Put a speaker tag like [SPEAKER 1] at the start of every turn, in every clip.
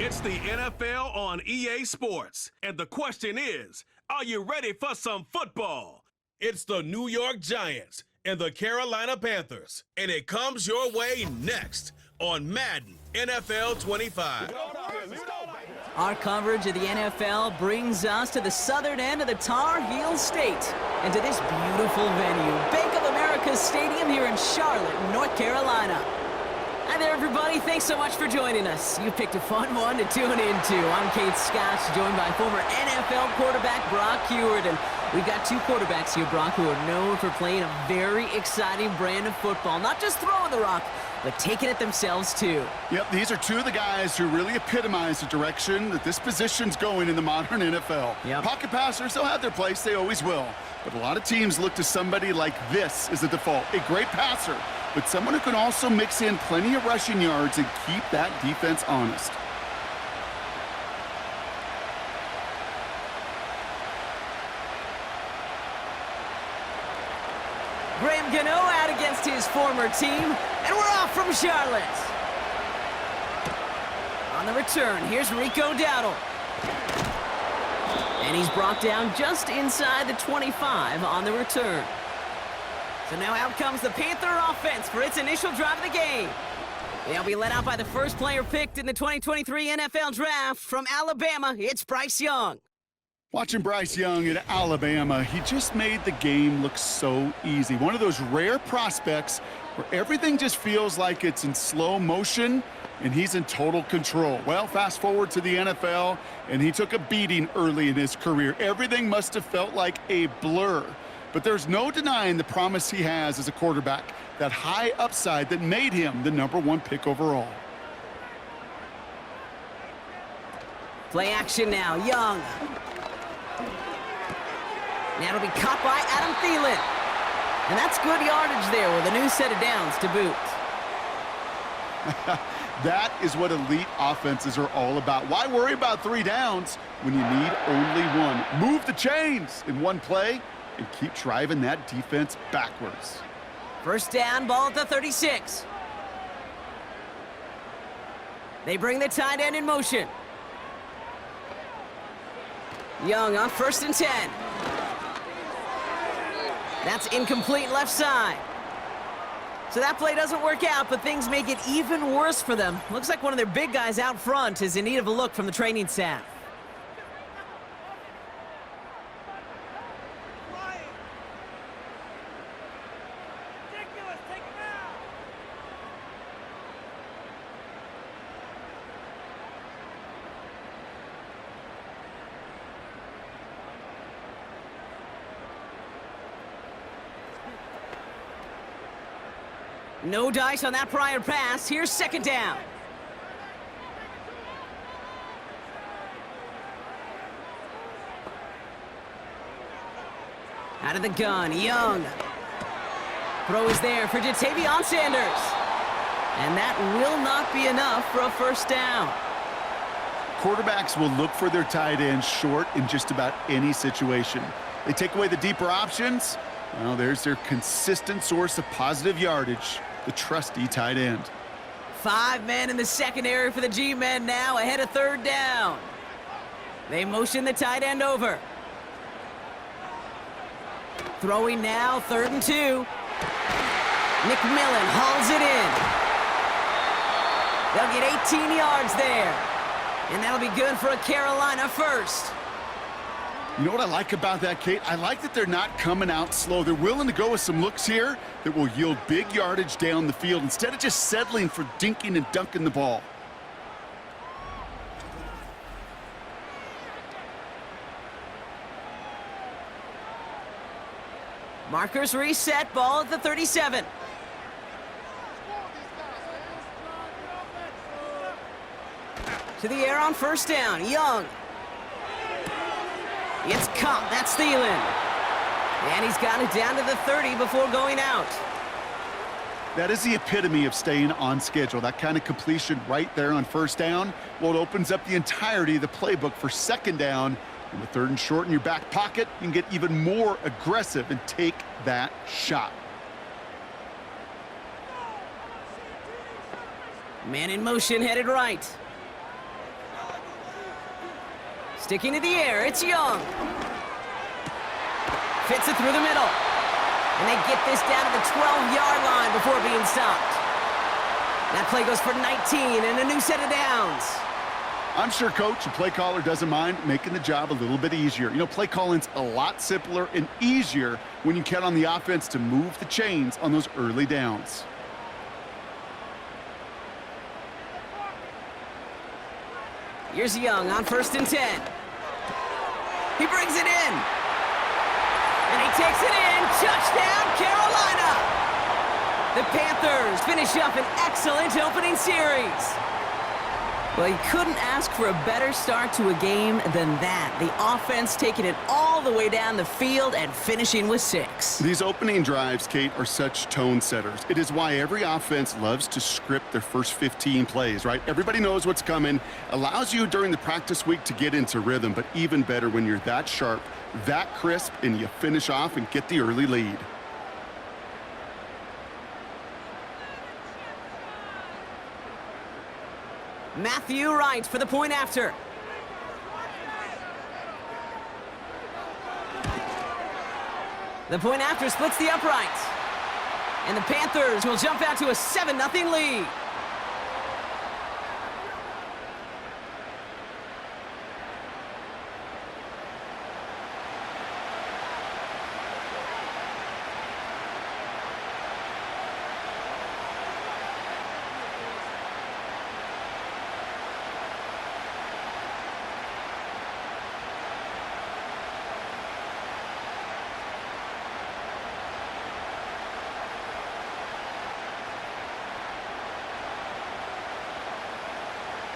[SPEAKER 1] It's the NFL on EA Sports, and the question is, are you ready for some football? It's the New York Giants and the Carolina Panthers, and it comes your way next on Madden NFL 25.
[SPEAKER 2] Our coverage of the NFL brings us to the southern end of the Tar Heel State and to this beautiful venue, Bank of America Stadium here in Charlotte, North Carolina. Hi there, everybody. Thanks so much for joining us. You picked a fun one to tune into. I'm Kate Scott, joined by former NFL quarterback Brock Huard. And we've got two quarterbacks here, Brock, who are known for playing a very exciting brand of football. Not just throwing the rock, but taking it themselves, too.
[SPEAKER 3] Yep, these are two of the guys who really epitomize the direction that this position's going in the modern NFL.
[SPEAKER 2] Yep.
[SPEAKER 3] Pocket passers, they'll have their place. They always will. But a lot of teams look to somebody like this as a default. A great passer, but someone who can also mix in plenty of rushing yards and keep that defense honest.
[SPEAKER 2] Graham Gano out against his former team, and we're off from Charlotte. On the return, here's Rico Dowdle. And he's brought down just inside the 25 on the return. So now out comes the Panther offense for its initial drive of the game. They'll be led out by the first player picked in the 2023 NFL Draft from Alabama. It's Bryce Young.
[SPEAKER 3] Watching Bryce Young at Alabama, he just made the game look so easy. One of those rare prospects where everything just feels like it's in slow motion and he's in total control. Well, fast forward to the NFL, and he took a beating early in his career. Everything must have felt like a blur. But there's no denying the promise he has as a quarterback, that high upside that made him the #1 pick overall.
[SPEAKER 2] Play action now, Young. Now it'll be caught by Adam Thielen. And that's good yardage there with a new set of downs to boot.
[SPEAKER 3] That is what elite offenses are all about. Why worry about 3 downs when you need only one? Move the chains in one play and keep driving that defense backwards.
[SPEAKER 2] First down, ball at the 36. They bring the tight end in motion. Young on 1st and 10. That's incomplete left side. So that play doesn't work out, but things make it even worse for them. Looks like one of their big guys out front is in need of a look from the training staff. No dice on that prior pass. Here's 2nd down. Out of the gun, Young. Throw is there for Jatavion Sanders. And that will not be enough for a 1st down.
[SPEAKER 3] Quarterbacks will look for their tight ends short in just about any situation. They take away the deeper options. Well, there's their consistent source of positive yardage. The trusty tight end.
[SPEAKER 2] 5 men in the secondary for the G-men now, ahead of 3rd down. They motion the tight end over. Throwing now, 3rd and 2. McMillan hauls it in. They'll get 18 yards there. And that'll be good for a Carolina 1st.
[SPEAKER 3] You know what I like about that, Kate? I like that they're not coming out slow. They're willing to go with some looks here that will yield big yardage down the field instead of just settling for dinking and dunking the ball.
[SPEAKER 2] Markers reset, ball at the 37. To the air on 1st down, Young. It's caught, that's Thielen. And he's got it down to the 30 before going out.
[SPEAKER 3] That is the epitome of staying on schedule. That kind of completion right there on 1st down. Well, it opens up the entirety of the playbook for 2nd down. And with 3rd and short in your back pocket, you can get even more aggressive and take that shot.
[SPEAKER 2] Man in motion, headed right. Sticking to the air, it's Young. Fits it through the middle. And they get this down to the 12-yard line before being stopped. That play goes for 19 and a new set of downs.
[SPEAKER 3] I'm sure coach and play caller doesn't mind making the job a little bit easier. You know, play calling's a lot simpler and easier when you count on the offense to move the chains on those early downs.
[SPEAKER 2] Here's Young on 1st and 10. He brings it in. And he takes it in. Touchdown, Carolina! The Panthers finish up an excellent opening series. Well, you couldn't ask for a better start to a game than that. The offense taking it all the way down the field and finishing with 6.
[SPEAKER 3] These opening drives, Kate, are such tone setters. It is why every offense loves to script their first 15 plays, right? Everybody knows what's coming. Allows you during the practice week to get into rhythm, but even better when you're that sharp, that crisp, and you finish off and get the early lead.
[SPEAKER 2] Matthew Wright for the point after. The point after splits the uprights. And the Panthers will jump out to a 7-0 lead.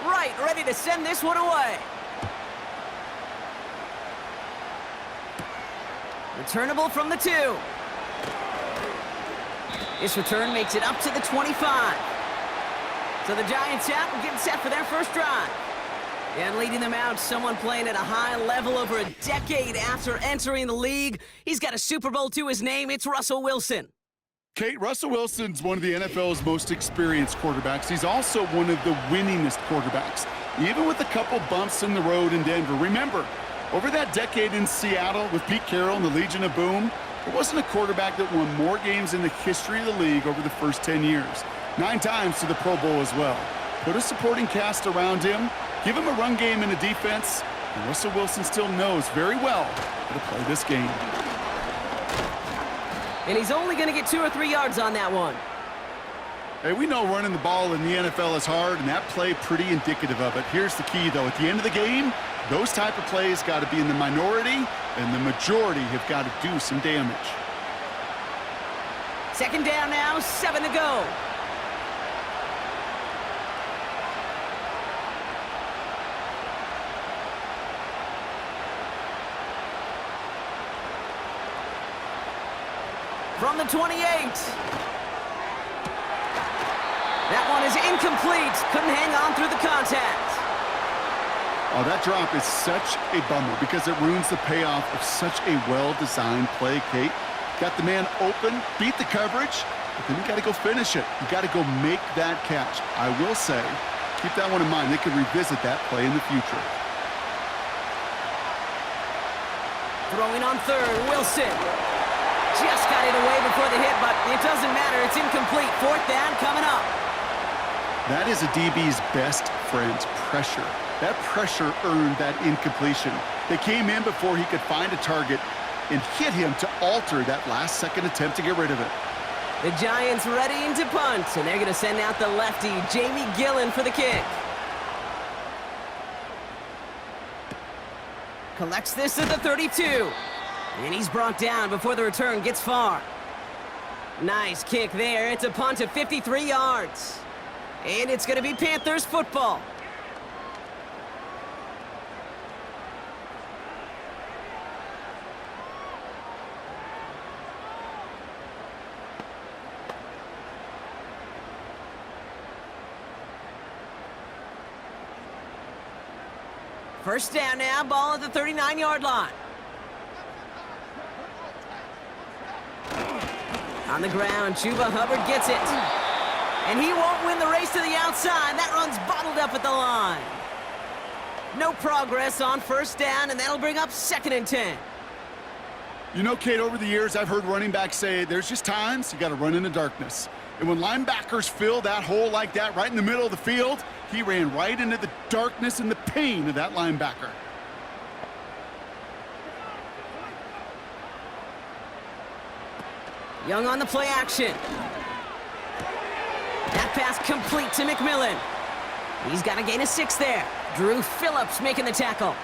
[SPEAKER 2] Right, ready to send this one away. Returnable from the 2. This return makes it up to the 25. So the Giants out and getting set for their first drive. And leading them out, someone playing at a high level over a decade after entering the league. He's got a Super Bowl to his name. It's Russell Wilson.
[SPEAKER 3] Kate, Russell Wilson's one of the NFL's most experienced quarterbacks. He's also one of the winningest quarterbacks, even with a couple bumps in the road in Denver. Remember, over that decade in Seattle with Pete Carroll and the Legion of Boom, there wasn't a quarterback that won more games in the history of the league over the first 10 years. 9 times to the Pro Bowl as well. Put a supporting cast around him, give him a run game and a defense, and Russell Wilson still knows very well how to play this game.
[SPEAKER 2] And he's only going to get 2 or 3 yards on that one.
[SPEAKER 3] Hey, we know running the ball in the NFL is hard, and that play pretty indicative of it. Here's the key, though. At the end of the game, those type of plays got to be in the minority, and the majority have got to do some damage.
[SPEAKER 2] 2nd down now, 7 to go. From the 28. That one is incomplete. Couldn't hang on through the contact.
[SPEAKER 3] Oh, that drop is such a bummer because it ruins the payoff of such a well-designed play, Kate. Got the man open, beat the coverage, but then you got to go finish it. You got to go make that catch. I will say, keep that one in mind. They could revisit that play in the future.
[SPEAKER 2] Throwing on 3rd, Wilson. Just got it away before the hit, but it doesn't matter. It's incomplete. 4th down coming up.
[SPEAKER 3] That is a DB's best friend, pressure. That pressure earned that incompletion. They came in before he could find a target and hit him to alter that last-second attempt to get rid of it.
[SPEAKER 2] The Giants readying to punt, and they're going to send out the lefty, Jamie Gillen, for the kick. Collects this at the 32. And he's brought down before the return gets far. Nice kick there. It's a punt of 53 yards. And it's going to be Panthers football. First down now, ball at the 39-yard line. On the ground, Chuba Hubbard gets it. And he won't win the race to the outside. That run's bottled up at the line. No progress on first down, and that'll bring up 2nd and 10.
[SPEAKER 3] You know, Kate, over the years, I've heard running backs say there's just times you got to run in the darkness. And when linebackers fill that hole like that right in the middle of the field, he ran right into the darkness and the pain of that linebacker.
[SPEAKER 2] Young on the play action. That pass complete to McMillan. He's got a gain of 6 there. Drew Phillips making the tackle.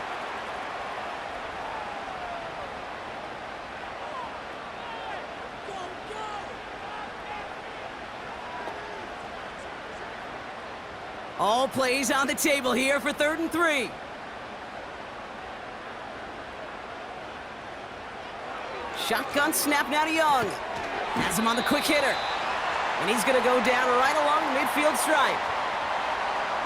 [SPEAKER 2] All plays on the table here for 3rd and 3. Shotgun snap now to Young. Has him on the quick hitter. And he's going to go down right along the midfield stripe.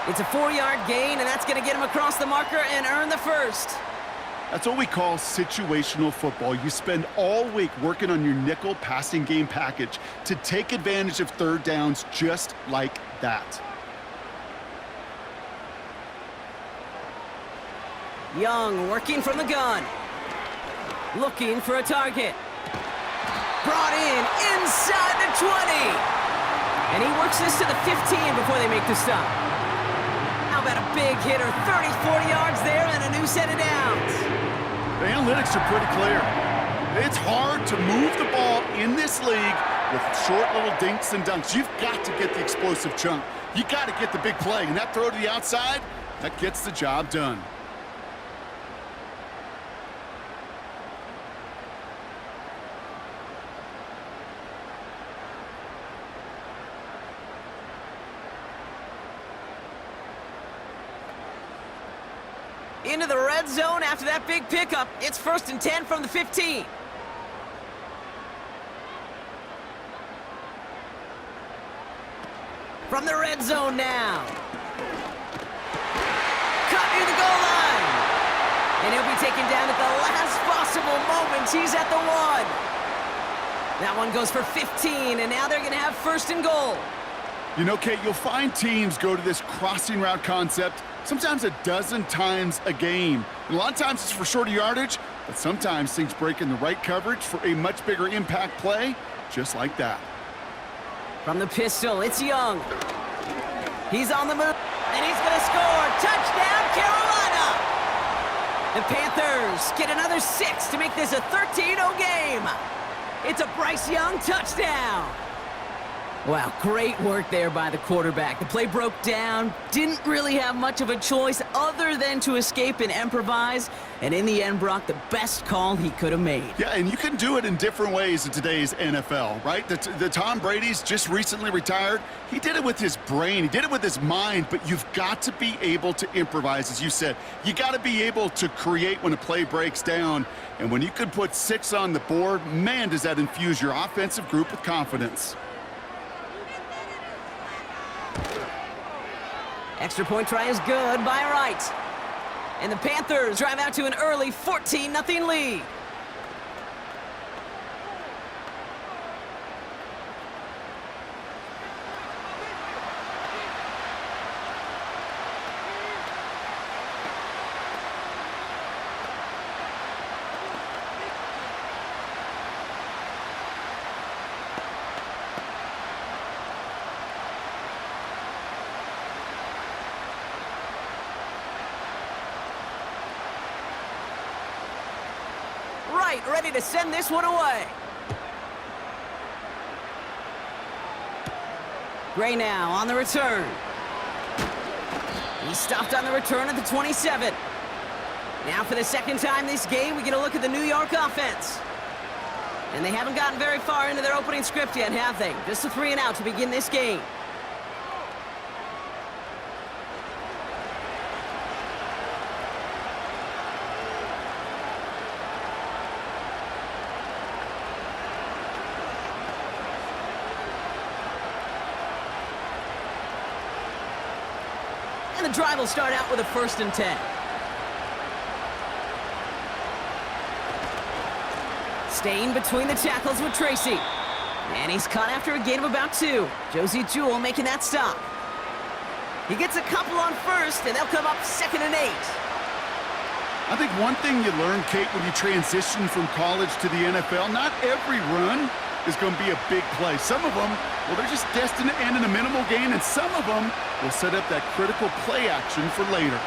[SPEAKER 2] It's a 4-yard gain, and that's going to get him across the marker and earn the first.
[SPEAKER 3] That's what we call situational football. You spend all week working on your nickel passing game package to take advantage of 3rd downs just like that.
[SPEAKER 2] Young working from the gun. Looking for a target. Brought in inside the 20. And he works this to the 15 before they make the stop. How about a big hitter, 30, 40 yards there and a new set of downs.
[SPEAKER 3] The analytics are pretty clear. It's hard to move the ball in this league with short little dinks and dunks. You've got to get the explosive chunk. You got to get the big play. And that throw to the outside, that gets the job done.
[SPEAKER 2] Into the red zone after that big pickup. It's 1st and 10 from the 15. From the red zone now. Cut near the goal line. And he'll be taken down at the last possible moment. He's at the 1. That one goes for 15, and now they're going to have 1st and goal.
[SPEAKER 3] You know, Kate, you'll find teams go to this crossing route concept sometimes a dozen times a game. And a lot of times it's for shorter yardage, but sometimes things break in the right coverage for a much bigger impact play, just like that.
[SPEAKER 2] From the pistol, it's Young. He's on the move, and he's going to score. Touchdown, Carolina! The Panthers get another 6 to make this a 13-0 game. It's a Bryce Young touchdown. Wow, great work there by the quarterback. The play broke down, didn't really have much of a choice other than to escape and improvise, and in the end, Brock, the best call he could have made.
[SPEAKER 3] Yeah, and you can do it in different ways in today's NFL, right? The Tom Brady's just recently retired. He did it with his brain. He did it with his mind, but you've got to be able to improvise, as you said. You got to be able to create when a play breaks down, and when you can put 6 on the board, man, does that infuse your offensive group with confidence.
[SPEAKER 2] Extra point try is good by Wright. And the Panthers drive out to an early 14-0 lead. Ready to send this one away. Gray now on the return. He stopped on the return at the 27. Now for the 2nd time this game, we get a look at the New York offense. And they haven't gotten very far into their opening script yet, have they? Just a 3 and out to begin this game. The drive will start out with a 1st and 10. Staying between the tackles with Tracy. And he's caught after a gain of about 2. Josie Jewell making that stop. He gets a couple on 1st, and they'll come up 2nd and 8.
[SPEAKER 3] I think one thing you learn, Kate, when you transition from college to the NFL, not every run is going to be a big play. Some of them, well, they're just destined to end in a minimal gain, and some of them will set up that critical play action for later.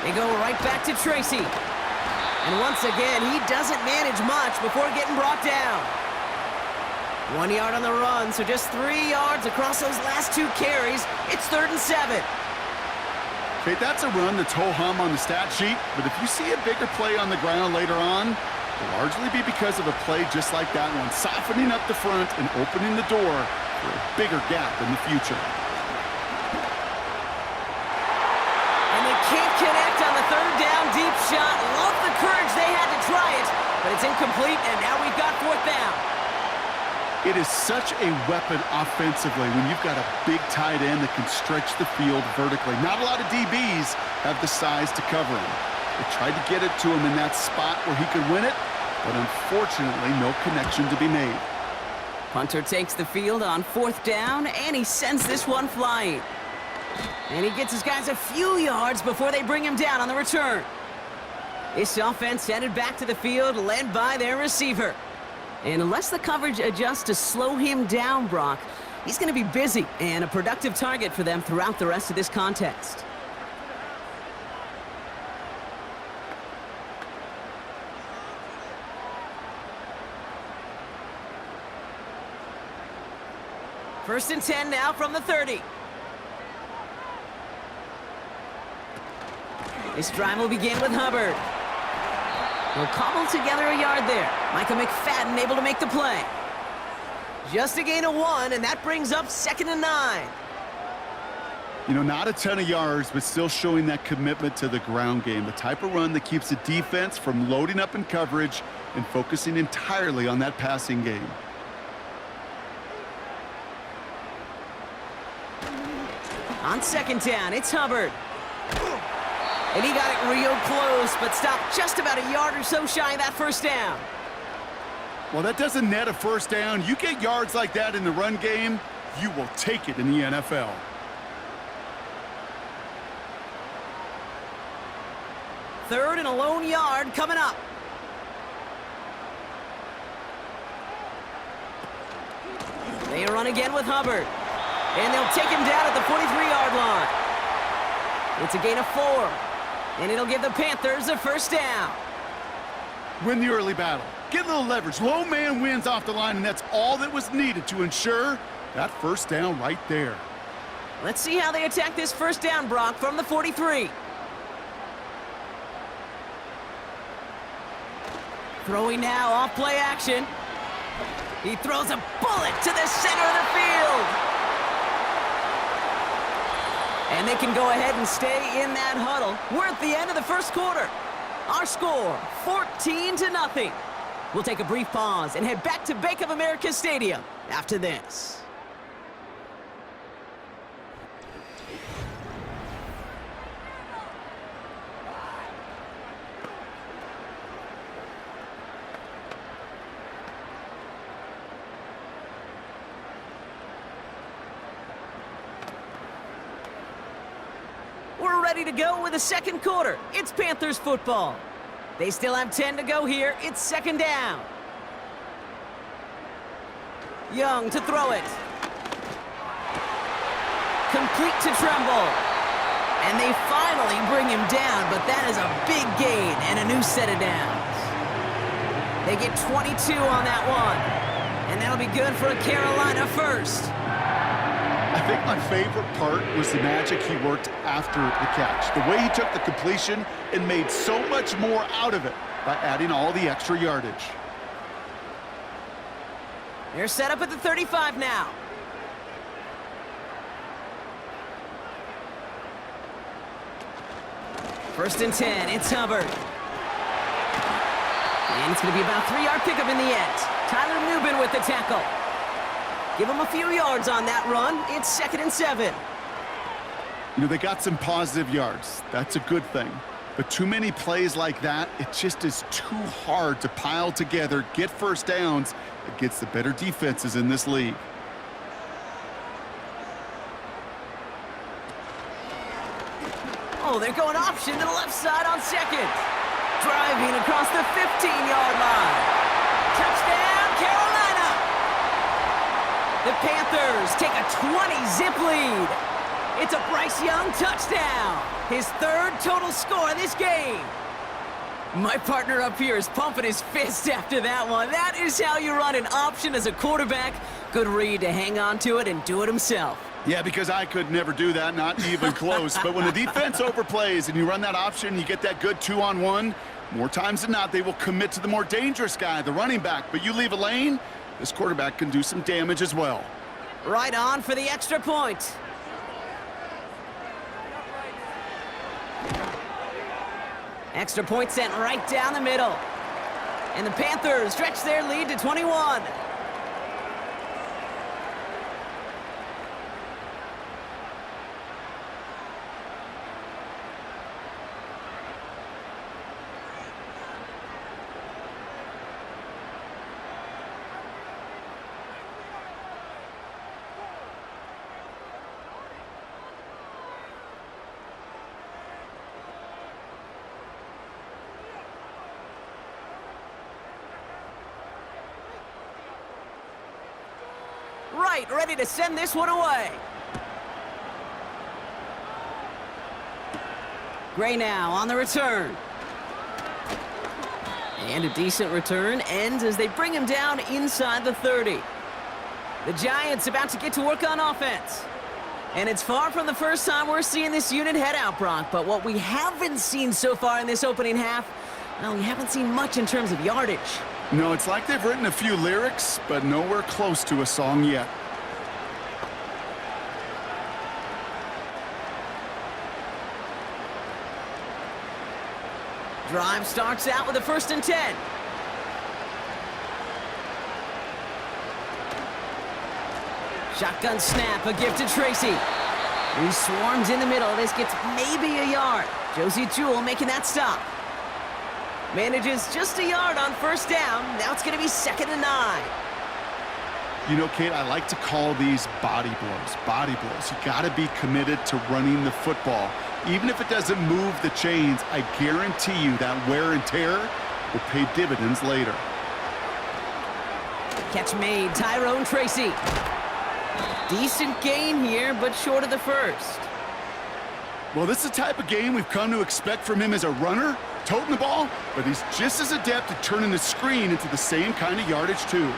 [SPEAKER 2] They go right back to Tracy. And once again, he doesn't manage much before getting brought down. 1 yard on the run, so just 3 yards across those last 2 carries. It's 3rd and 7.
[SPEAKER 3] Okay, that's a run that's ho-hum on the stat sheet, but if you see a bigger play on the ground later on, it'll largely be because of a play just like that one, softening up the front and opening the door for a bigger gap in the future.
[SPEAKER 2] And they can't connect on the 3rd down deep shot. Love the courage they had to try it, but it's incomplete, and now we've got 4th down.
[SPEAKER 3] It is such a weapon offensively when you've got a big tight end that can stretch the field vertically. Not a lot of DBs have the size to cover him. They tried to get it to him in that spot where he could win it, but unfortunately, no connection to be made.
[SPEAKER 2] Punter takes the field on 4th down, and he sends this one flying. And he gets his guys a few yards before they bring him down on the return. This offense headed back to the field, led by their receiver. And unless the coverage adjusts to slow him down, Brock, he's going to be busy and a productive target for them throughout the rest of this contest. First and 10 now from the 30. This drive will begin with Hubbard. He'll cobble together a yard there. Micah McFadden able to make the play. Just a gain of 1, and that brings up 2nd and 9.
[SPEAKER 3] You know, not a ton of yards, but still showing that commitment to the ground game. The type of run that keeps the defense from loading up in coverage and focusing entirely on that passing game.
[SPEAKER 2] On 2nd down, it's Hubbard. And he got it real close, but stopped just about a yard or so shy of that 1st down.
[SPEAKER 3] Well, that doesn't net a 1st down. You get yards like that in the run game, you will take it in the NFL.
[SPEAKER 2] Third and a lone yard coming up. They run again with Hubbard. And they'll take him down at the 43-yard line. It's a gain of 4. And it'll give the Panthers a 1st down.
[SPEAKER 3] Win the early battle. Get a little leverage. Low man wins off the line, and that's all that was needed to ensure that 1st down right there.
[SPEAKER 2] Let's see how they attack this 1st down, Brock, from the 43. Throwing now, off play action. He throws a bullet to the center of the field. And they can go ahead and stay in that huddle. We're at the end of the 1st quarter. Our score, 14-0. We'll take a brief pause and head back to Bank of America Stadium after this. We're ready to go with the 2nd quarter. It's Panthers football. They still have 10 to go here. It's 2nd down. Young to throw it. Complete to Tremble. And they finally bring him down, but that is a big gain and a new set of downs. They get 22 on that one. And that'll be good for a Carolina 1st.
[SPEAKER 3] I think my favorite part was the magic he worked after the catch. The way he took the completion and made so much more out of it by adding all the extra yardage.
[SPEAKER 2] They're set up at the 35 now. First and 10, it's Hubbard. And it's going to be about a 3-yard pickup in the end. Tyler Nubin with the tackle. Give him a few yards on that run. It's 2nd and 7.
[SPEAKER 3] You know, they got some positive yards. That's a good thing. But too many plays like that, it just is too hard to pile together, get 1st downs against the better defenses in this league.
[SPEAKER 2] Oh, they're going option to the left side on second. Driving across the 15-yard line. Touchdown, Carolina! The Panthers take a 20-zip lead. It's a Bryce Young touchdown. His third total score of this game. My partner up here is pumping his fist after that one. That is how you run an option as a quarterback. Good read to hang on to it and do it himself.
[SPEAKER 3] Yeah, because I could never do that, not even close. But when the defense overplays and you run that option, you get that good 2-on-1, more times than not, they will commit to the more dangerous guy, the running back. But you leave a lane, this quarterback can do some damage as well.
[SPEAKER 2] Right on for the extra point. Extra point sent right down the middle. And the Panthers stretch their lead to 21. Right, ready to send this one away. Gray now on the return. And a decent return ends as they bring him down inside the 30. The Giants about to get to work on offense. And it's far from the first time we're seeing this unit head out, Brock. But what we haven't seen so far in this opening half, well, we haven't seen much in terms of yardage.
[SPEAKER 3] No, it's like they've written a few lyrics, but nowhere close to a song yet.
[SPEAKER 2] Drive starts out with a 1st and 10. Shotgun snap, a gift to Tracy. He swarms in the middle. This gets maybe a yard. Josie Jewell making that stop. Manages just a yard on 1st down. Now it's going to be 2nd and 9.
[SPEAKER 3] You know, Kate, I like to call these body blows. Body blows. You got to be committed to running the football. Even if it doesn't move the chains, I guarantee you that wear and tear will pay dividends later.
[SPEAKER 2] Catch made, Tyrone Tracy. Decent gain here, but short of the 1st.
[SPEAKER 3] Well, this is the type of game we've come to expect from him as a runner, toting the ball, but he's just as adept at turning the screen into the same kind of yardage, too.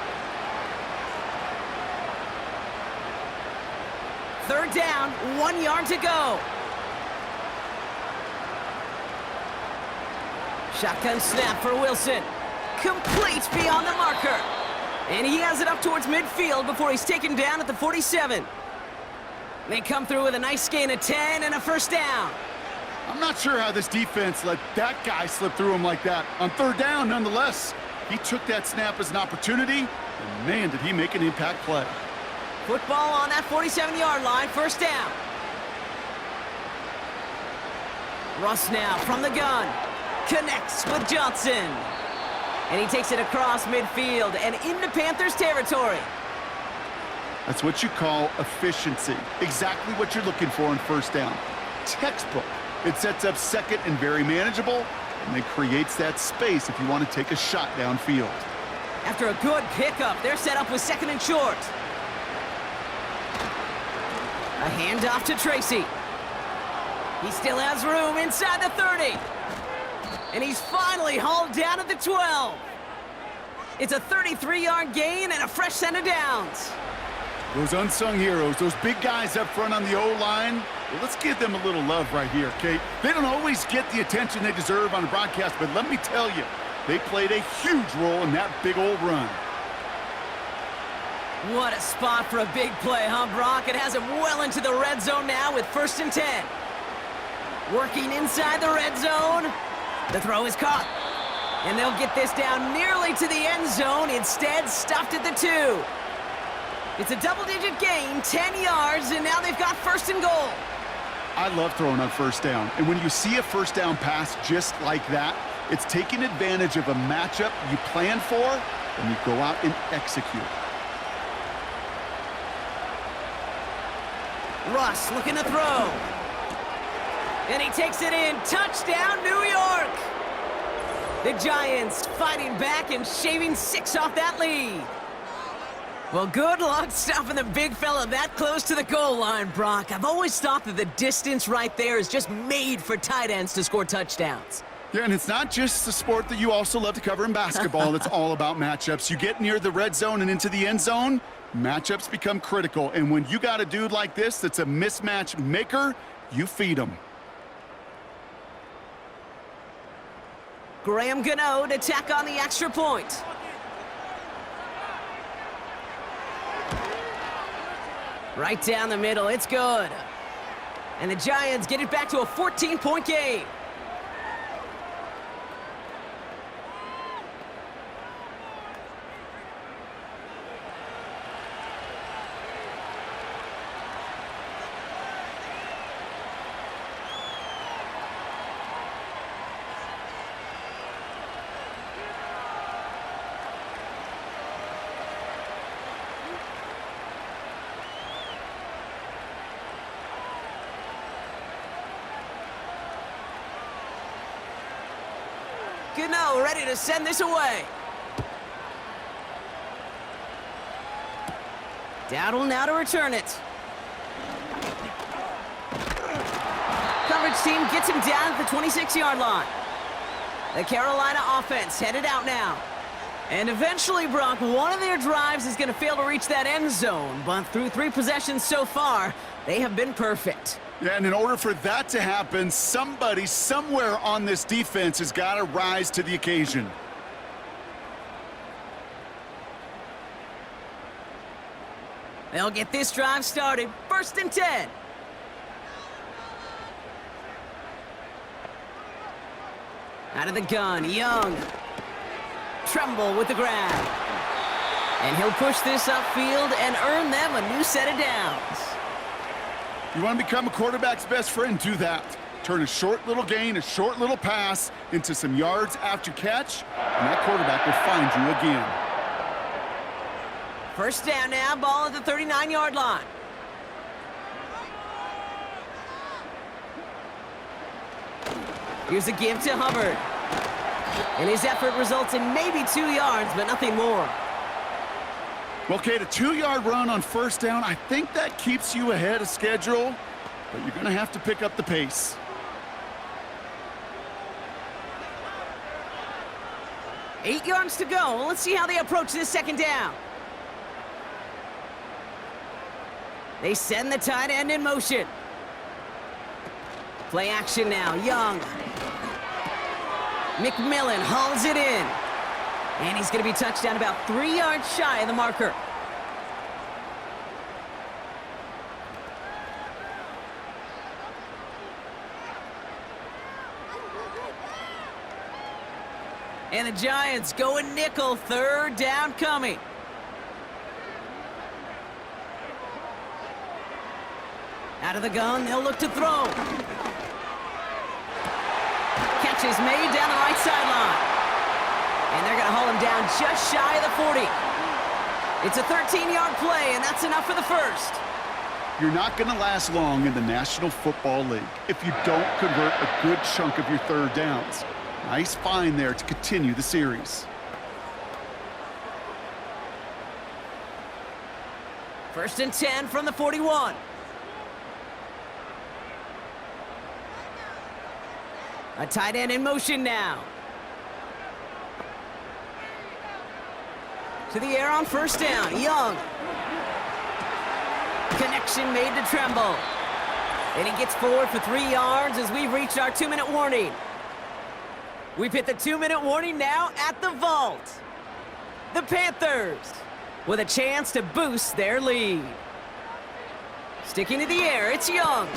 [SPEAKER 2] 3rd down, 1 yard to go. Shotgun snap for Wilson. Complete beyond the marker. And he has it up towards midfield before he's taken down at the 47. They come through with a nice gain of 10 and a 1st down.
[SPEAKER 3] I'm not sure how this defense let that guy slip through him like that. On 3rd down, nonetheless, he took that snap as an opportunity, and man, did he make an impact play.
[SPEAKER 2] Football on that 47-yard line, 1st down. Russ now from the gun. Connects with Johnson. And he takes it across midfield and into Panthers territory.
[SPEAKER 3] That's what you call efficiency. Exactly what you're looking for on 1st down. Textbook. It sets up 2nd and very manageable, and then creates that space if you want to take a shot downfield.
[SPEAKER 2] After a good pickup, they're set up with 2nd and short. A handoff to Tracy. He still has room inside the 30. And he's finally hauled down at the 12. It's a 33-yard gain and a fresh set of downs.
[SPEAKER 3] Those unsung heroes, those big guys up front on the O-line, well, let's give them a little love right here, Kate. They don't always get the attention they deserve on the broadcast, but let me tell you, they played a huge role in that big old run.
[SPEAKER 2] What a spot for a big play, huh, Brock? It has him well into the red zone now with 1st and 10. Working inside the red zone. The throw is caught. And they'll get this down nearly to the end zone. Instead, stopped at the 2. It's a double-digit gain, 10 yards, and now they've got 1st and goal.
[SPEAKER 3] I love throwing on 1st down. And when you see a 1st down pass just like that, it's taking advantage of a matchup you plan for, and you go out and execute.
[SPEAKER 2] Russ looking to throw. And he takes it in. Touchdown, New York! The Giants fighting back and shaving 6 off that lead. Well, good luck stopping the big fella that close to the goal line, Brock. I've always thought that the distance right there is just made for tight ends to score touchdowns.
[SPEAKER 3] Yeah, and it's not just the sport that you also love to cover in basketball. It's all about matchups. You get near the red zone and into the end zone, matchups become critical. And when you got a dude like this that's a mismatch maker, you feed him.
[SPEAKER 2] Graham Gano to tack on the extra point. Right down the middle, it's good. And the Giants get it back to a 14-point game. Gano ready to send this away. Dowdle now to return it. Coverage team gets him down at the 26-yard line. The Carolina offense headed out now. And eventually, Brock, one of their drives is going to fail to reach that end zone. But through 3 possessions so far, they have been perfect.
[SPEAKER 3] Yeah, and in order for that to happen, somebody somewhere on this defense has got to rise to the occasion.
[SPEAKER 2] They'll get this drive started. 1st and 10. Out of the gun, Young. Tremble with the grab. And he'll push this upfield and earn them a new set of downs.
[SPEAKER 3] You want to become a quarterback's best friend, do that. Turn a short little gain, a short little pass into some yards after catch, and that quarterback will find you again.
[SPEAKER 2] 1st down now, ball at the 39-yard line. Here's a give to Hubbard. And his effort results in maybe 2 yards, but nothing more.
[SPEAKER 3] Well, Kate, a 2-yard run on 1st down, I think that keeps you ahead of schedule, but you're going to have to pick up the pace.
[SPEAKER 2] Eight yards to go. Let's see how they approach this 2nd down. They send the tight end in motion. Play action now, Young. McMillan hauls it in. And he's going to be touched down about 3 yards shy of the marker. And the Giants going nickel, 3rd down coming. Out of the gun, they'll look to throw. Catch is made down the right sideline. And they're going to haul him down just shy of the 40. It's a 13-yard play, and that's enough for the 1st.
[SPEAKER 3] You're not going to last long in the National Football League if you don't convert a good chunk of your 3rd downs. Nice find there to continue the series.
[SPEAKER 2] 1st and 10 from the 41. A tight end in motion now. To the air on 1st down, Young. Connection made to Tremble. And he gets forward for 3 yards as we've reached our 2-minute warning. We've hit the 2-minute warning now at the vault. The Panthers with a chance to boost their lead. Sticking to the air, it's Young.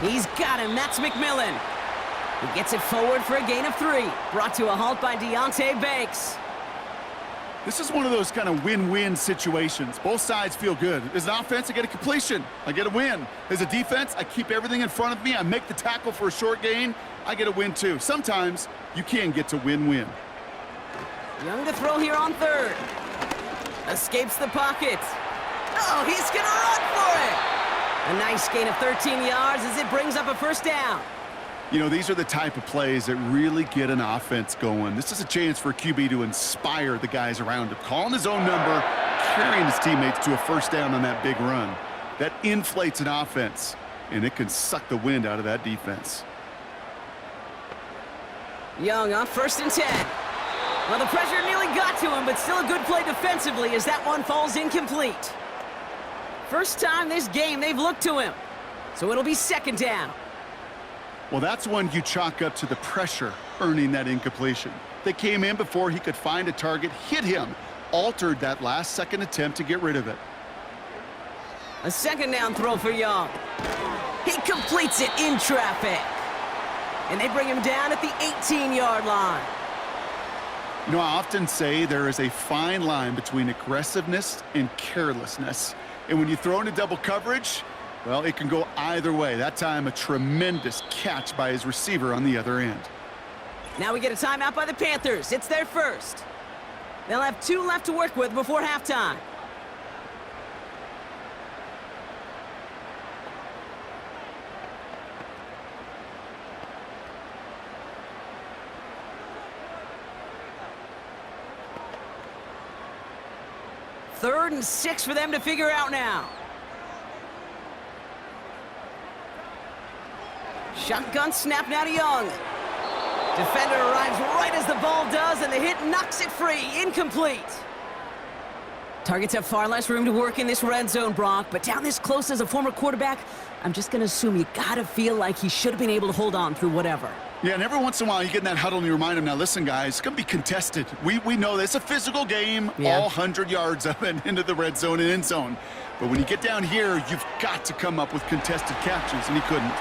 [SPEAKER 2] He's got him, that's McMillan. He gets it forward for a gain of 3. Brought to a halt by Deonte Banks.
[SPEAKER 3] This is one of those kind of win-win situations. Both sides feel good. As an offense, I get a completion. I get a win. As a defense, I keep everything in front of me. I make the tackle for a short gain. I get a win, too. Sometimes you can get to win-win.
[SPEAKER 2] Young to throw here on 3rd. Escapes the pocket. Oh, he's going to run for it. A nice gain of 13 yards as it brings up a 1st down.
[SPEAKER 3] You know, these are the type of plays that really get an offense going. This is a chance for a QB to inspire the guys around him. Calling his own number, carrying his teammates to a first down on that big run. That inflates an offense, and it can suck the wind out of that defense.
[SPEAKER 2] Young on 1st and 10. Well, the pressure nearly got to him, but still a good play defensively as that one falls incomplete. First time this game they've looked to him, so it'll be 2nd down.
[SPEAKER 3] Well, that's one you chalk up to the pressure earning that incompletion. They came in before he could find a target, hit him, altered that last-second attempt to get rid of it.
[SPEAKER 2] A 2nd down throw for Young. He completes it in traffic. And they bring him down at the 18-yard line.
[SPEAKER 3] You know, I often say there is a fine line between aggressiveness and carelessness. And when you throw into double coverage, well, it can go either way. That time, a tremendous catch by his receiver on the other end.
[SPEAKER 2] Now we get a timeout by the Panthers. It's their first. They'll have 2 left to work with before halftime. Third and 6 for them to figure out now. Shotgun snap now to Young. Defender arrives right as the ball does, and the hit knocks it free. Incomplete. Targets have far less room to work in this red zone, Brock, but down this close as a former quarterback, I'm just going to assume you got to feel like he should have been able to hold on through whatever.
[SPEAKER 3] Yeah, and every once in a while you get in that huddle and you remind him, now listen, guys, it's going to be contested. We know this. It's a physical game, all 100 yards up and into the red zone and end zone. But when you get down here, you've got to come up with contested catches, and he couldn't.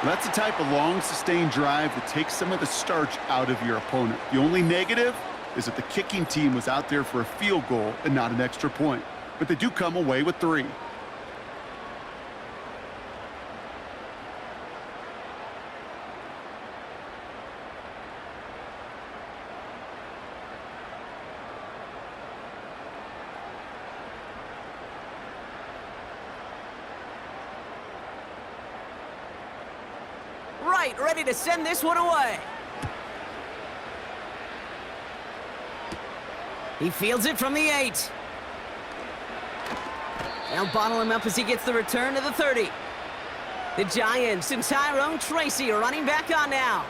[SPEAKER 3] Well, that's the type of long, sustained drive that takes some of the starch out of your opponent. The only negative is that the kicking team was out there for a field goal and not an extra point. But they do come away with 3.
[SPEAKER 2] Right, ready to send this one away. He fields it from the 8. They'll bottle him up as he gets the return to the 30. The Giants and Tyrone Tracy are running back on now.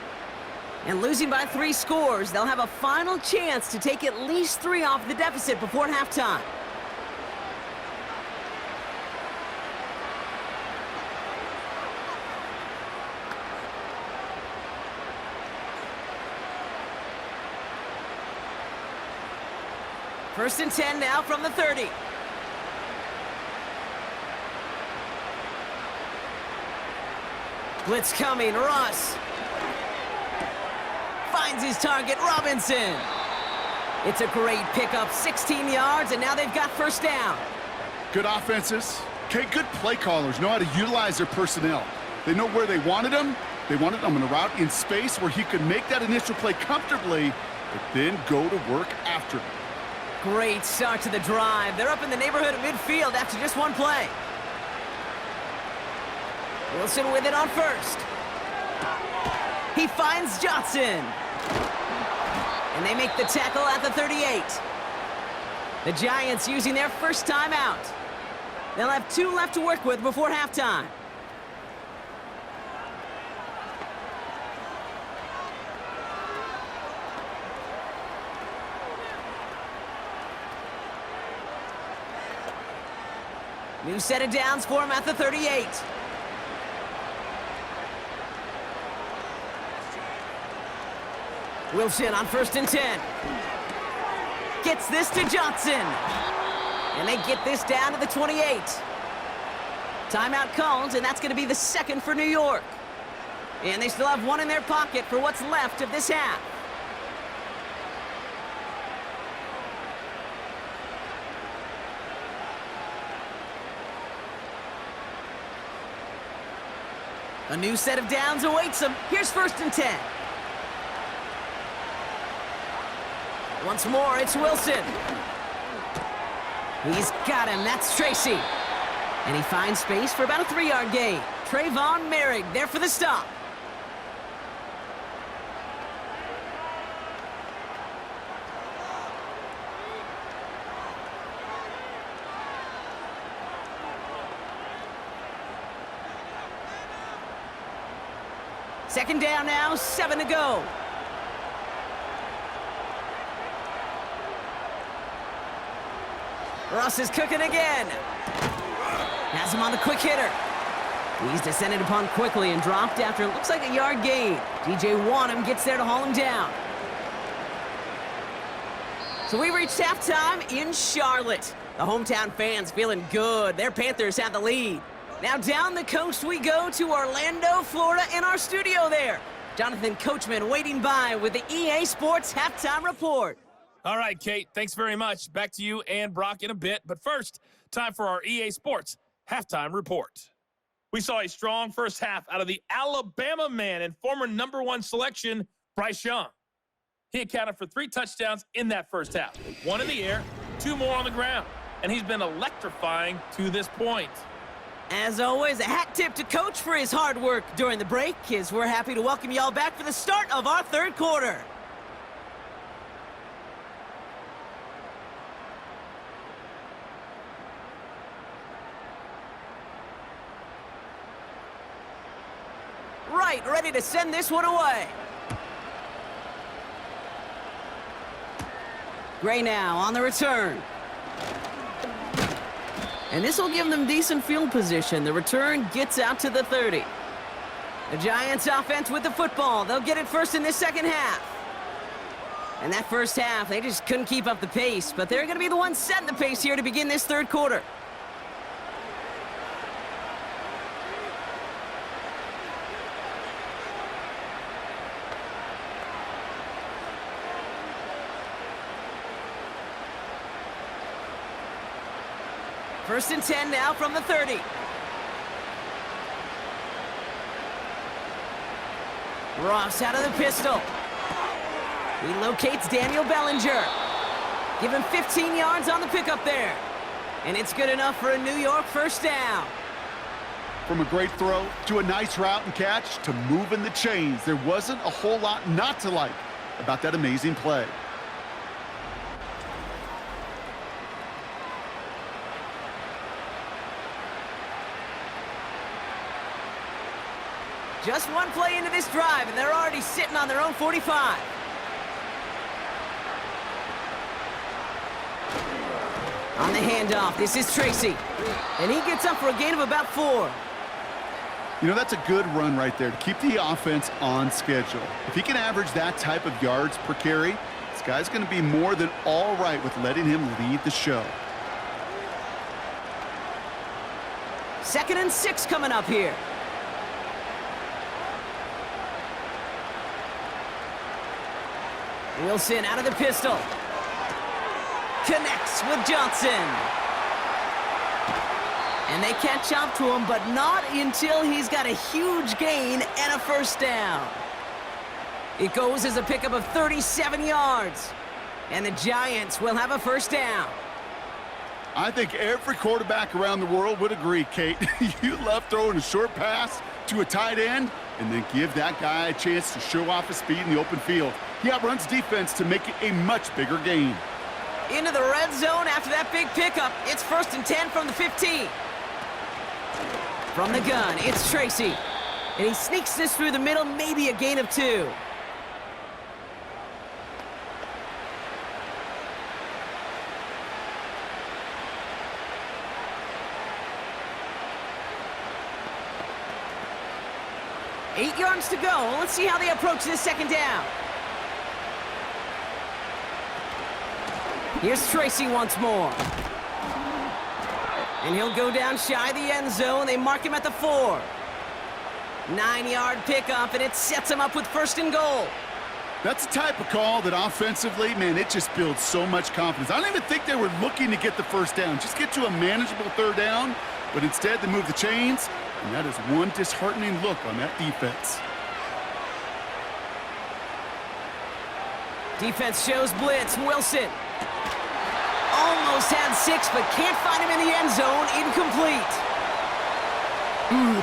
[SPEAKER 2] And losing by 3 scores, they'll have a final chance to take at least 3 off the deficit before halftime. First and 10 now from the 30. Blitz coming, Russ. Finds his target, Robinson. It's a great pickup, 16 yards, and now they've got first down.
[SPEAKER 3] Good offenses. Okay, good play callers know how to utilize their personnel. They know where they wanted them. They wanted them on a route in space where he could make that initial play comfortably, but then go to work after it.
[SPEAKER 2] Great start to the drive. They're up in the neighborhood of midfield after just 1 play. Wilson with it on first. He finds Johnson. And they make the tackle at the 38. The Giants using their first timeout. They'll have 2 left to work with before halftime. New set of downs for him at the 38. Wilson on first and 10. Gets this to Johnson. And they get this down to the 28. Timeout called, and that's going to be the 2nd for New York. And they still have 1 in their pocket for what's left of this half. A new set of downs awaits them. Here's first and 10. Once more, it's Wilson. He's got him. That's Tracy. And he finds space for about a 3-yard gain. Trayvon Merrick there for the stop. Second down now, 7 to go. Russ is cooking again. Has him on the quick hitter. He's descended upon quickly and dropped after it looks like a yard gain. DJ Wanham gets there to haul him down. So we reached halftime in Charlotte. The hometown fans feeling good. Their Panthers have the lead. Now down the coast we go to Orlando, Florida, in our studio there. Jonathan Coachman waiting by with the EA Sports Halftime Report.
[SPEAKER 4] All right, Kate, thanks very much. Back to you and Brock in a bit. But first, time for our EA Sports Halftime Report. We saw a strong first half out of the Alabama man and former #1 selection, Bryce Young. He accounted for 3 touchdowns in that first half. 1 in the air, 2 more on the ground. And he's been electrifying to this point.
[SPEAKER 2] As always, a hat tip to Coach for his hard work during the break, as we're happy to welcome y'all back for the start of our third quarter. Right, ready to send this one away. Gray now on the return. And this will give them decent field position. The return gets out to the 30. The Giants offense with the football. They'll get it first in this second half. And that first half, they just couldn't keep up the pace. But they're going to be the ones setting the pace here to begin this third quarter. First and 10 now from the 30. Ross out of the pistol. He locates Daniel Bellinger. Give him 15 yards on the pickup there. And it's good enough for a New York first down.
[SPEAKER 3] From a great throw to a nice route and catch to moving the chains, there wasn't a whole lot not to like about that amazing play.
[SPEAKER 2] Just one play into this drive, and they're already sitting on their own 45. On the handoff, this is Tracy. And he gets up for a gain of about 4.
[SPEAKER 3] You know, that's a good run right there to keep the offense on schedule. If he can average that type of yards per carry, this guy's going to be more than all right with letting him lead the show.
[SPEAKER 2] 2nd and 6 coming up here. Wilson out of the pistol. Connects with Johnson. And they catch up to him, but not until he's got a huge gain and a first down. It goes as a pickup of 37 yards. And the Giants will have a first down.
[SPEAKER 3] I think every quarterback around the world would agree, Kate. You love throwing a short pass to a tight end and then give that guy a chance to show off his speed in the open field. He outruns defense to make it a much bigger gain.
[SPEAKER 2] Into the red zone after that big pickup. It's 1st and 10 from the 15. From the gun, it's Tracy. And he sneaks this through the middle, maybe a gain of 2. Eight yards to go. Let's see how they approach this second down. Here's Tracy once more. And he'll go down shy of the end zone. They mark him at the 4. 9-yard pickup, and it sets him up with 1st and goal.
[SPEAKER 3] That's the type of call that offensively, man, it just builds so much confidence. I don't even think they were looking to get the first down. Just get to a manageable 3rd down, but instead they move the chains, and that is one disheartening look on that defense.
[SPEAKER 2] Defense shows blitz. Wilson almost had 6, but can't find him in the end zone. Incomplete.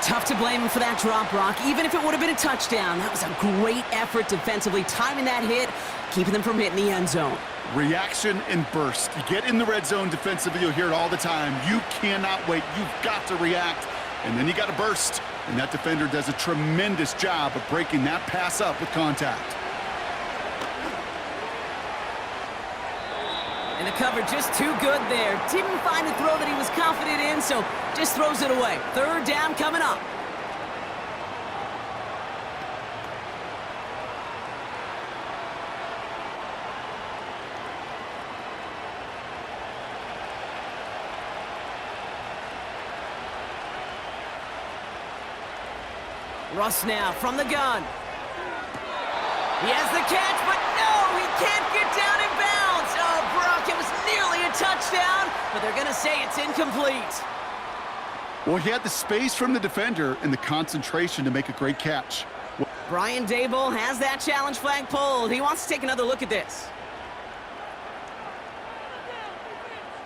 [SPEAKER 2] Tough to blame him for that drop, Brock. Even if it would have been a touchdown, that was a great effort defensively, timing that hit, keeping them from hitting the end zone.
[SPEAKER 3] Reaction and burst. You get in the red zone defensively, you'll hear it all the time. You cannot wait. You've got to react, and then you got to burst. And that defender does a tremendous job of breaking that pass up with contact.
[SPEAKER 2] And the cover just too good there. Didn't find a throw that he was confident in, so just throws it away. Third down coming up. Russ now from the gun. He has the catch, but no, he can't get down in bounds. Oh, Brock, it was nearly a touchdown, but they're going to say it's incomplete.
[SPEAKER 3] Well, he had the space from the defender and the concentration to make a great catch.
[SPEAKER 2] Brian Dable has that challenge flag pulled. He wants to take another look at this.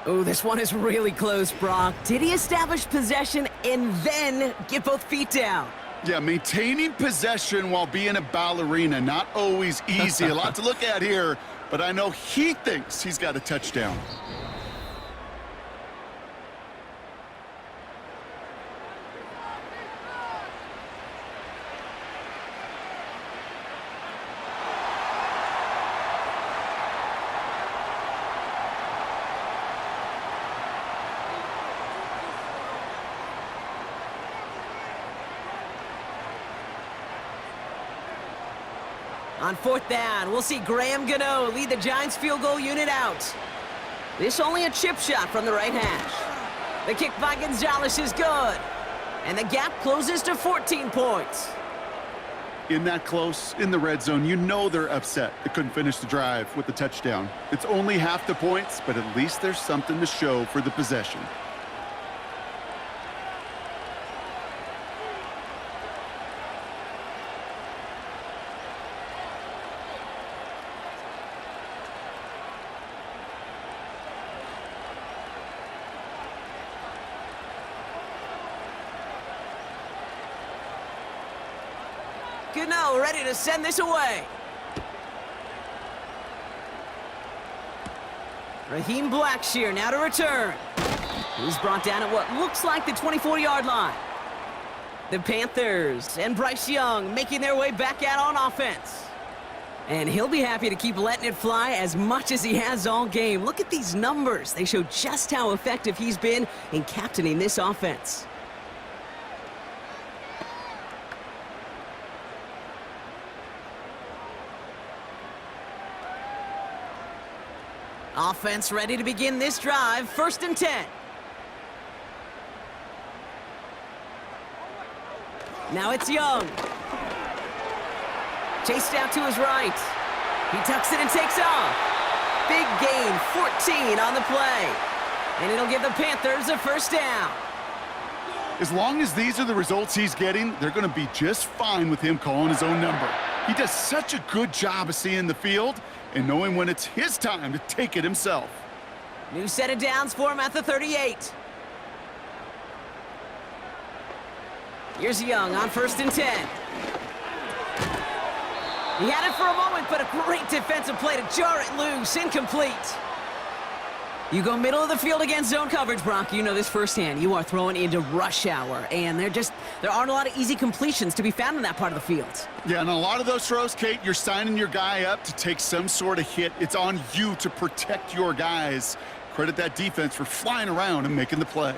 [SPEAKER 2] Oh, this one is really close, Brock. Did he establish possession and then get both feet down?
[SPEAKER 3] Yeah, maintaining possession while being a ballerina, not always easy. A lot to look at here, but I know he thinks he's got a touchdown.
[SPEAKER 2] On fourth down, we'll see Graham Gano lead the Giants field goal unit out. This only a chip shot from the right hash. The kick by Gonzalez is good. And the gap closes to 14 points.
[SPEAKER 3] In that close, in the red zone, you know they're upset. They couldn't finish the drive with the touchdown. It's only half the points, but at least there's something to show for the possession.
[SPEAKER 2] Gano ready to send this away. Raheem Blackshear now to return. He's brought down at what looks like the 24-yard line. The Panthers and Bryce Young making their way back out on offense. And he'll be happy to keep letting it fly as much as he has all game. Look at these numbers. They show just how effective he's been in captaining this offense. Offense ready to begin this drive. 1st and 10. Now it's Young. Chased out to his right. He tucks it and takes off. Big gain, 14 on the play. And it'll give the Panthers a 1st down.
[SPEAKER 3] As long as these are the results he's getting, they're going to be just fine with him calling his own number. He does such a good job of seeing the field and knowing when it's his time to take it himself.
[SPEAKER 2] New set of downs for him at the 38. Here's Young on 1st and 10. He had it for a moment, but a great defensive play to jar it loose. Incomplete. You go middle of the field against zone coverage, Brock. You know this firsthand. You are throwing into rush hour, and there aren't a lot of easy completions to be found in that part of the field.
[SPEAKER 3] Yeah, and a lot of those throws, Kate, you're signing your guy up to take some sort of hit. It's on you to protect your guys. Credit that defense for flying around and making the play.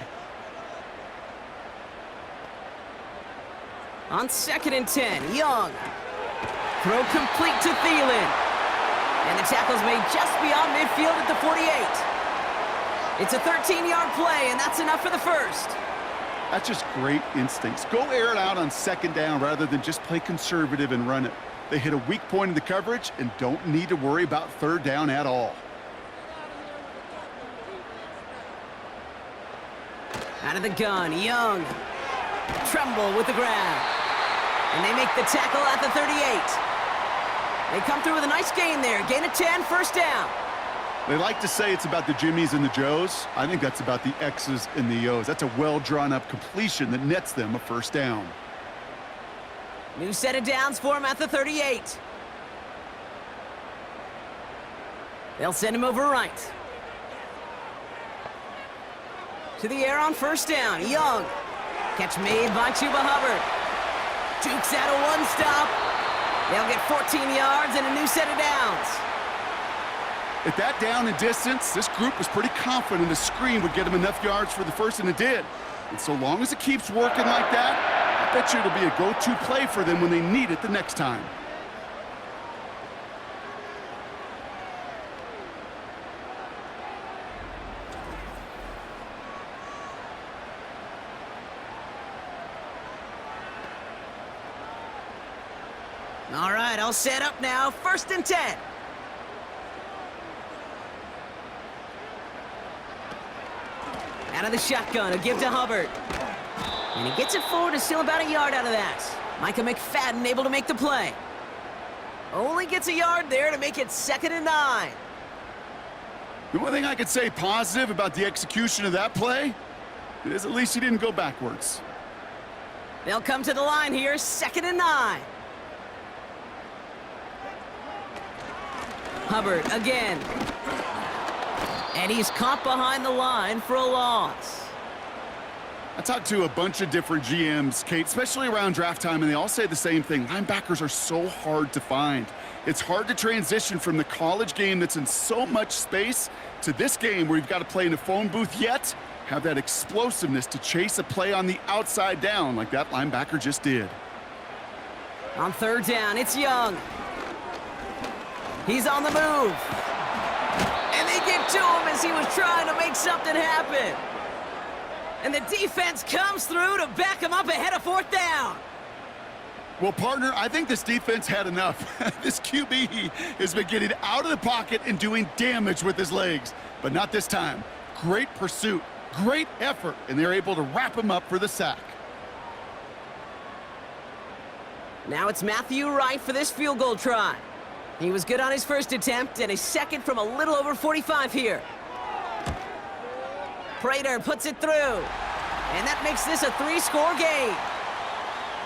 [SPEAKER 2] On 2nd and 10, Young. Throw complete to Thielen. And the tackle's made just beyond midfield at the 48. It's a 13-yard play, and that's enough for the 1st.
[SPEAKER 3] That's just great instincts. Go air it out on 2nd down rather than just play conservative and run it. They hit a weak point in the coverage and don't need to worry about 3rd down at all.
[SPEAKER 2] Out of the gun, Young. Tremble with the grab. And they make the tackle at the 38. They come through with a nice gain there. Gain of 10, 1st down.
[SPEAKER 3] They like to say it's about the Jimmies and the Joes. I think that's about the X's and the O's. That's a well-drawn-up completion that nets them a 1st down.
[SPEAKER 2] New set of downs for him at the 38. They'll send him over right. To the air on 1st down. Young. Catch made by Chuba Hubbard. Jukes out a one-stop. They'll get 14 yards and a new set of downs.
[SPEAKER 3] At that down and distance, this group was pretty confident the screen would get them enough yards for the first, and it did. And so long as it keeps working like that, I bet you it'll be a go-to play for them when they need it the next time.
[SPEAKER 2] All right, all set up now. 1st and 10. Out of the shotgun, a give to Hubbard. And he gets it forward, is still about a yard out of that. Micah McFadden able to make the play. Only gets a yard there to make it 2nd and 9.
[SPEAKER 3] The only thing I could say positive about the execution of that play is at least he didn't go backwards.
[SPEAKER 2] They'll come to the line here, 2nd and 9. Hubbard again. And he's caught behind the line for a loss.
[SPEAKER 3] I talked to a bunch of different GMs, Kate, especially around draft time, and they all say the same thing. Linebackers are so hard to find. It's hard to transition from the college game that's in so much space to this game where you've got to play in a phone booth, yet have that explosiveness to chase a play on the outside down like that linebacker just did.
[SPEAKER 2] On 3rd down, it's Young. He's on the move. And they get to him as he was trying to make something happen. And the defense comes through to back him up ahead of 4th down.
[SPEAKER 3] Well, partner, I think this defense had enough. This QB has been getting out of the pocket and doing damage with his legs. But not this time. Great pursuit, great effort, and they're able to wrap him up for the sack.
[SPEAKER 2] Now it's Matthew Wright for this field goal try. He was good on his 1st attempt and his 2nd from a little over 45 here. Prater puts it through. And that makes this a 3-score game.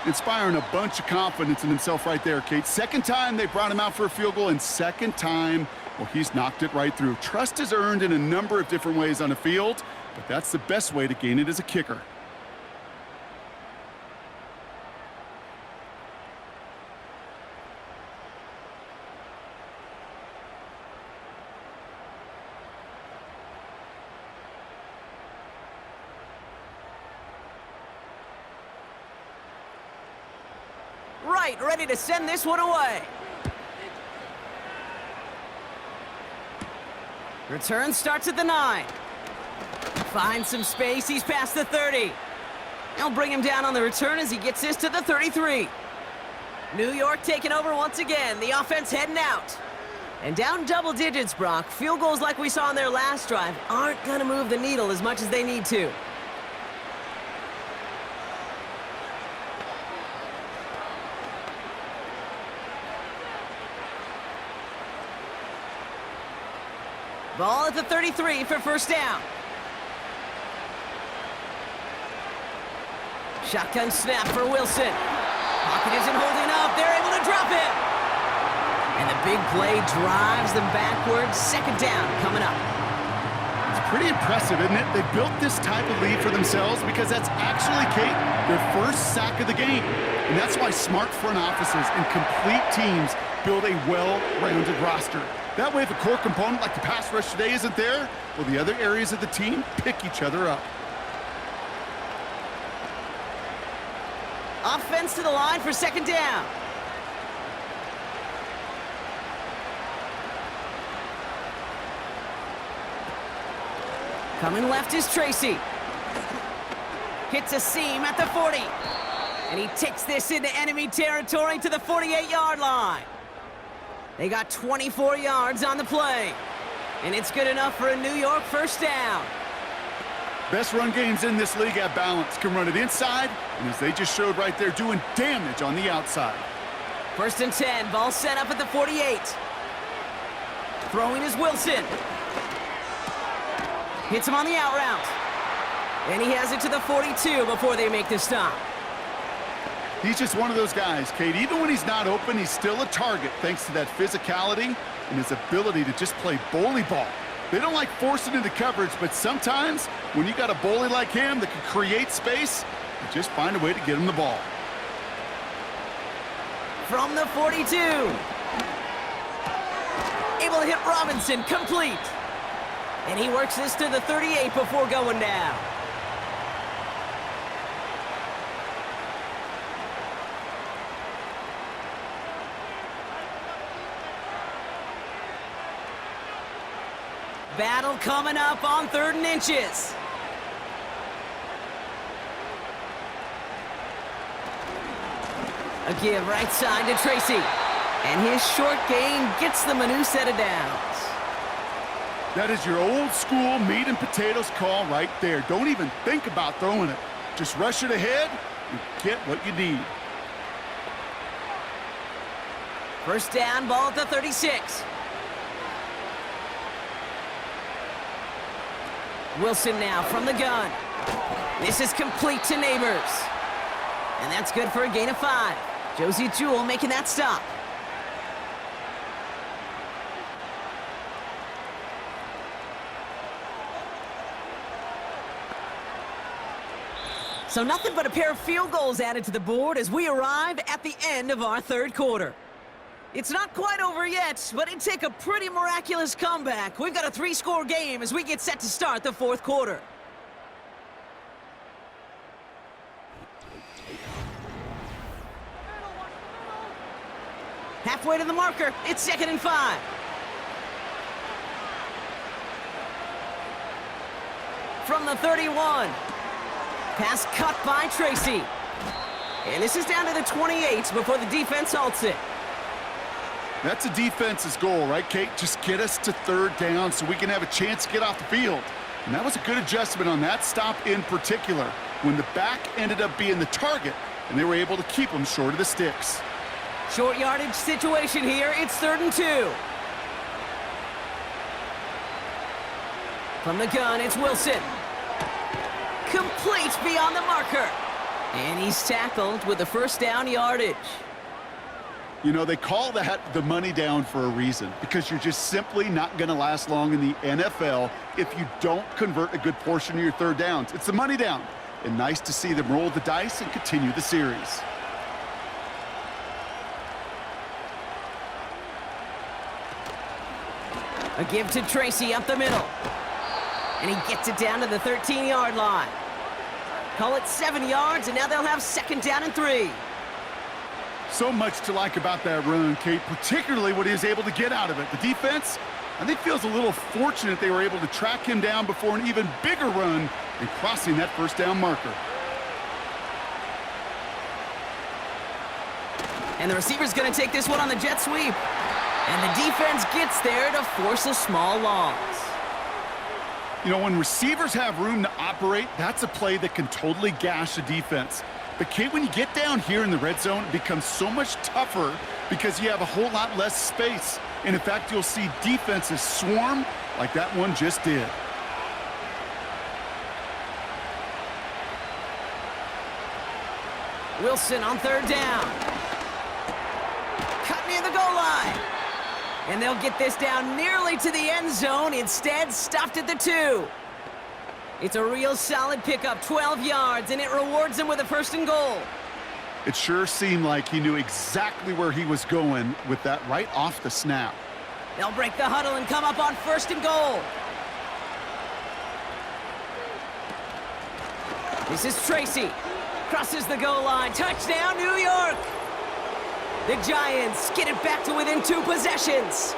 [SPEAKER 3] Inspiring a bunch of confidence in himself right there, Kate. 2nd time they brought him out for a field goal, and 2nd time, well, he's knocked it right through. Trust is earned in a number of different ways on the field, but that's the best way to gain it as a kicker.
[SPEAKER 2] Right, ready to send this one away. Return starts at the 9. Finds some space, he's past the 30. They'll bring him down on the return as he gets this to the 33. New York taking over once again, the offense heading out. And down double digits, Brock. Field goals like we saw on their last drive aren't going to move the needle as much as they need to. Ball at the 33 for 1st down. Shotgun snap for Wilson. Pocket isn't holding up. They're able to drop it. And the big play drives them backwards. 2nd down coming up.
[SPEAKER 3] It's pretty impressive, isn't it? They built this type of lead for themselves because that's actually, Kate, their 1st sack of the game. And that's why smart front offices and complete teams build a well-rounded roster. That way, if a core component like the pass rush today isn't there, well, the other areas of the team pick each other up.
[SPEAKER 2] Offense to the line for 2nd down. Coming left is Tracy. Hits a seam at the 40. And he takes this into enemy territory to the 48-yard line. They got 24 yards on the play. And it's good enough for a New York 1st down.
[SPEAKER 3] Best run games in this league at balance. Can run it inside, and as they just showed right there, doing damage on the outside.
[SPEAKER 2] 1st and 10, ball set up at the 48. Throwing is Wilson. Hits him on the out route. And he has it to the 42 before they make the stop.
[SPEAKER 3] He's just one of those guys, Kate. Even when he's not open, he's still a target thanks to that physicality and his ability to just play bully ball. They don't like forcing into coverage, but sometimes when you got a bully like him that can create space, Just find a way to get him the ball.
[SPEAKER 2] From the 42. Able to hit Robinson, complete. And he works this to the 38 before going down. Battle coming up on 3rd and inches. A give right side to Tracy. And his short gain gets them a new set of downs.
[SPEAKER 3] That is your old school meat and potatoes call right there. Don't even think about throwing it. Just rush it ahead and get what you need.
[SPEAKER 2] First down, ball at the 36. Wilson now from the gun. This is complete to Neighbors. And that's good for a gain of 5. Josie Jewell making that stop. So nothing but a pair of field goals added to the board as we arrive at the end of our 3rd quarter. It's not quite over yet, but it'd take a pretty miraculous comeback. We've got a 3-score game as we get set to start the 4th quarter. Halfway to the marker, it's 2nd and 5. From the 31. Pass cut by Tracy. And this is down to the 28 before the defense halts it.
[SPEAKER 3] That's a defense's goal, right, Kate? Just get us to 3rd down so we can have a chance to get off the field. And that was a good adjustment on that stop in particular, when the back ended up being the target, and they were able to keep them short of the sticks.
[SPEAKER 2] Short yardage situation here. It's 3rd and 2. From the gun, it's Wilson. Complete beyond the marker. And he's tackled with the 1st down yardage.
[SPEAKER 3] You know, they call that the money down for a reason, because you're just simply not going to last long in the NFL if you don't convert a good portion of your 3rd downs. It's the money down. And nice to see them roll the dice and continue the series.
[SPEAKER 2] A give to Tracy up the middle. And he gets it down to the 13-yard line. Call it 7 yards, and now they'll have 2nd down and 3.
[SPEAKER 3] So much to like about that run, Kate, particularly what he was able to get out of it. The defense, I think, feels a little fortunate they were able to track him down before an even bigger run and crossing that 1st down marker.
[SPEAKER 2] And the receiver's going to take this one on the jet sweep. And the defense gets there to force a small loss.
[SPEAKER 3] You know, when receivers have room to operate, that's a play that can totally gash a defense. But, Kate, when you get down here in the red zone, it becomes so much tougher because you have a whole lot less space. And, in fact, you'll see defenses swarm like that one just did.
[SPEAKER 2] Wilson on 3rd down. Cut near the goal line. And they'll get this down nearly to the end zone. Instead, stopped at the 2. It's a real solid pickup, 12 yards, and it rewards him with a 1st and goal.
[SPEAKER 3] It sure seemed like he knew exactly where he was going with that right off the snap.
[SPEAKER 2] They'll break the huddle and come up on 1st and goal. This is Tracy. Crosses the goal line. Touchdown, New York! The Giants get it back to within 2 possessions.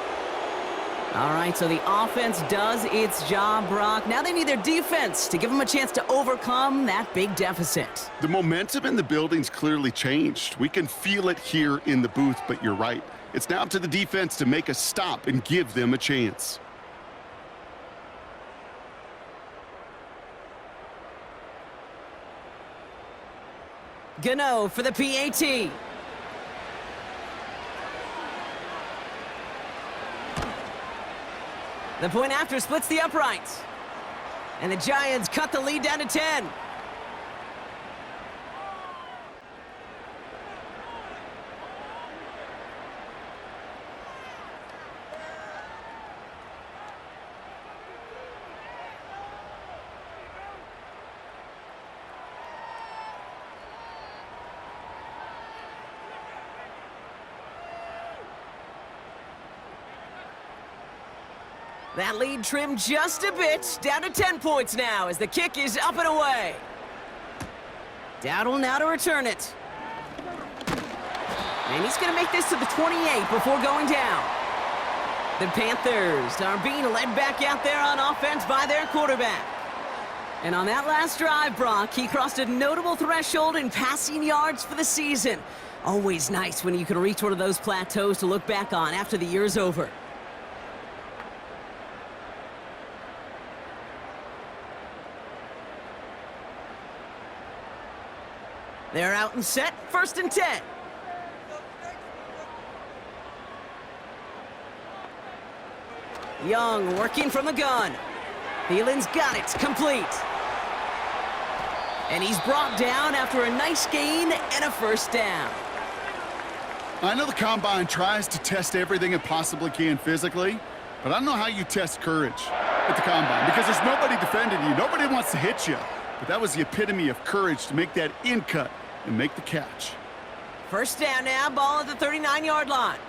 [SPEAKER 2] All right, so the offense does its job, Brock. Now they need their defense to give them a chance to overcome that big deficit.
[SPEAKER 3] The momentum in the building's clearly changed. We can feel it here in the booth, but you're right. It's now up to the defense to make a stop and give them a chance.
[SPEAKER 2] Gano for the PAT. The point after splits the uprights. And the Giants cut the lead down to 10. That lead trimmed just a bit, down to 10 points now as the kick is up and away. Dowdle now to return it. And he's going to make this to the 28 before going down. The Panthers are being led back out there on offense by their quarterback. And on that last drive, Brock, he crossed a notable threshold in passing yards for the season. Always nice when you can reach one of those plateaus to look back on after the year's over. They're out and set, 1st and 10. Young working from the gun. Thielen's got it, complete. And he's brought down after a nice gain and a 1st down.
[SPEAKER 3] I know the Combine tries to test everything it possibly can physically, but I don't know how you test courage at the Combine because there's nobody defending you. Nobody wants to hit you. But that was the epitome of courage to make that in cut and make the catch.
[SPEAKER 2] 1st down now, ball at the 39-yard line.